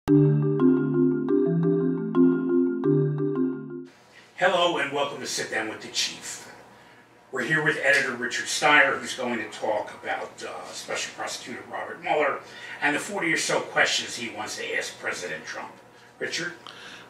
Hello and welcome to Sit Down with the Chief. We're here with editor Richard Steiner, who's going to talk about Special Prosecutor Robert Mueller and the 40 or so questions he wants to ask President Trump. Richard?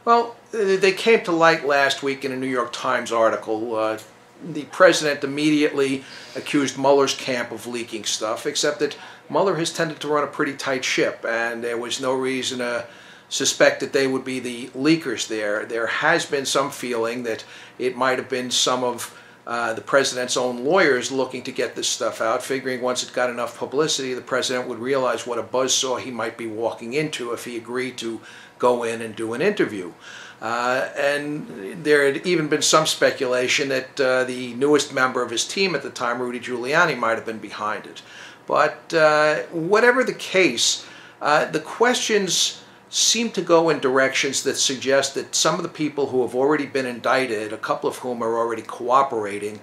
Well, they came to light last week in a New York Times article. The president immediately accused Mueller's camp of leaking stuff, except that Mueller has tended to run a pretty tight ship, and there was no reason to suspect that they would be the leakers there. There has been some feeling that it might have been some of the president's own lawyers looking to get this stuff out, figuring once it got enough publicity, the president would realize what a buzzsaw he might be walking into if he agreed to go in and do an interview. And there had even been some speculation that the newest member of his team at the time, Rudy Giuliani, might have been behind it. But whatever the case, the questions seem to go in directions that suggest that some of the people who have already been indicted, a couple of whom are already cooperating,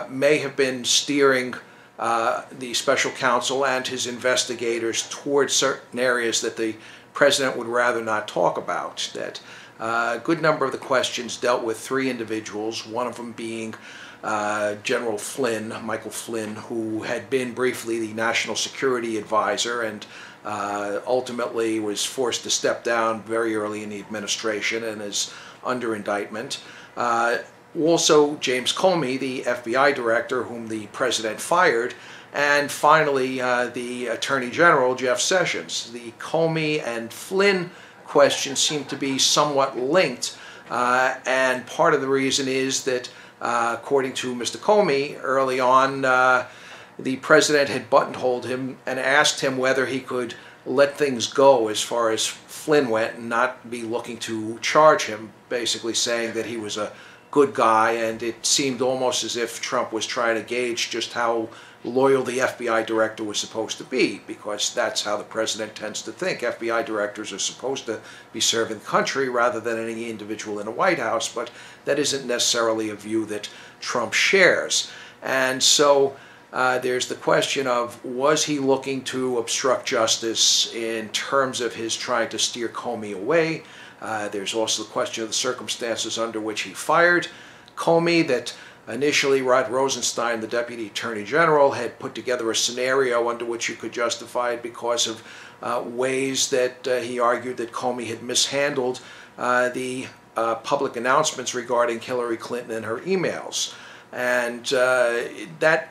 may have been steering the special counsel and his investigators towards certain areas that the president would rather not talk about. That a good number of the questions dealt with three individuals, one of them being General Flynn, Michael Flynn, who had been briefly the national security advisor and ultimately was forced to step down very early in the administration and is under indictment. Also James Comey, the FBI director whom the president fired, and finally the Attorney General, Jeff Sessions. The Comey and Flynn questions seem to be somewhat linked, and part of the reason is that according to Mr. Comey, early on the president had buttonholed him and asked him whether he could let things go as far as Flynn went and not be looking to charge him, basically saying that he was a good guy, and it seemed almost as if Trump was trying to gauge just how loyal the FBI director was supposed to be, because that's how the president tends to think. FBI directors are supposed to be serving the country rather than any individual in the White House, but that isn't necessarily a view that Trump shares. And so there's the question of, was he looking to obstruct justice in terms of his trying to steer Comey away? There's also the question of the circumstances under which he fired Comey, that initially Rod Rosenstein, the Deputy Attorney General, had put together a scenario under which you could justify it because of ways that he argued that Comey had mishandled the public announcements regarding Hillary Clinton and her emails. And that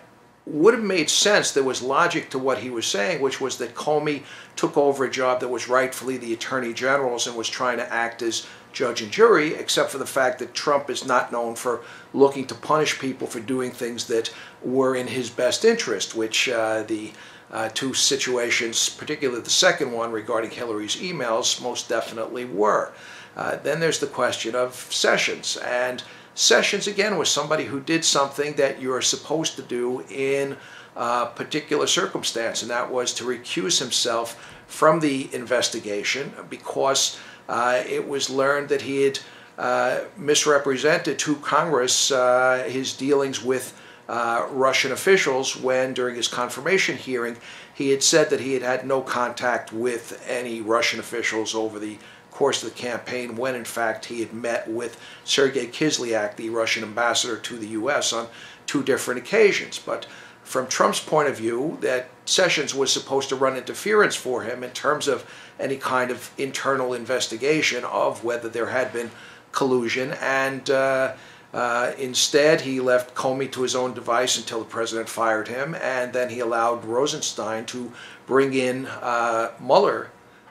would have made sense. There was logic to what he was saying, which was that Comey took over a job that was rightfully the Attorney General's and was trying to act as judge and jury, except for the fact that Trump is not known for looking to punish people for doing things that were in his best interest, which the two situations, particularly the second one regarding Hillary's emails, most definitely were. Then there's the question of Sessions, and Sessions, again, was somebody who did something that you're supposed to do in a particular circumstance, and that was to recuse himself from the investigation because it was learned that he had misrepresented to Congress his dealings with Russian officials when, during his confirmation hearing, he had said that he had had no contact with any Russian officials over the course of the campaign, when in fact he had met with Sergei Kislyak, the Russian ambassador to the U.S., on two different occasions. But from Trump's point of view, that Sessions was supposed to run interference for him in terms of any kind of internal investigation of whether there had been collusion, and instead he left Comey to his own device until the president fired him, and then he allowed Rosenstein to bring in Mueller,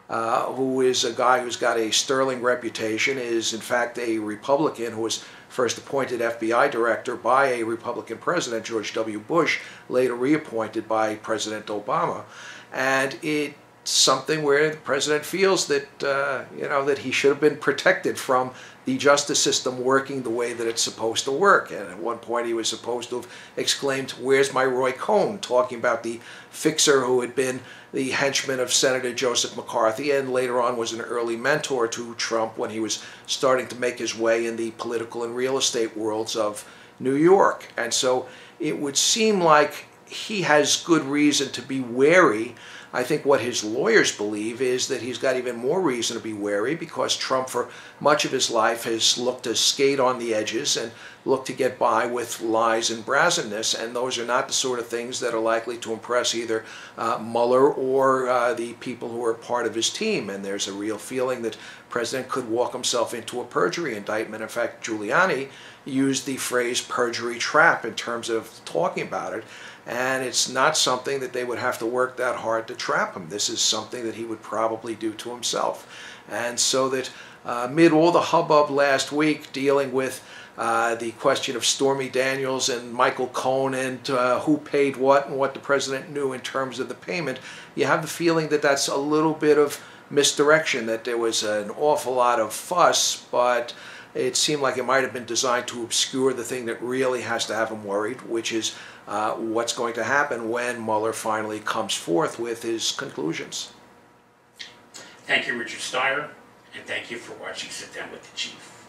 who is a guy who's got a sterling reputation, is in fact a Republican who was first appointed FBI director by a Republican president, George W. Bush, later reappointed by President Obama. And it's something where the president feels that, that he should have been protected from the justice system working the way that it's supposed to work. And at one point he was supposed to have exclaimed, "Where's my Roy Cohn?" talking about the fixer who had been the henchman of Senator Joseph McCarthy and later on was an early mentor to Trump when he was starting to make his way in the political and real estate worlds of New York. And so it would seem like he has good reason to be wary. I think what his lawyers believe is that he's got even more reason to be wary because Trump, for much of his life, has looked to skate on the edges and looked to get by with lies and brazenness, and those are not the sort of things that are likely to impress either Mueller or the people who are part of his team. And there's a real feeling that the president could walk himself into a perjury indictment. In fact, Giuliani used the phrase perjury trap in terms of talking about it. And it's not something that they would have to work that hard to trap him. This is something that he would probably do to himself. And so that amid all the hubbub last week dealing with the question of Stormy Daniels and Michael Cohen and who paid what and what the president knew in terms of the payment, you have the feeling that that's a little bit of misdirection, that there was an awful lot of fuss, but it seemed like it might have been designed to obscure the thing that really has to have him worried, which is what's going to happen when Mueller finally comes forth with his conclusions. Thank you, Richard Steyer, and thank you for watching Sit Down with the Chief.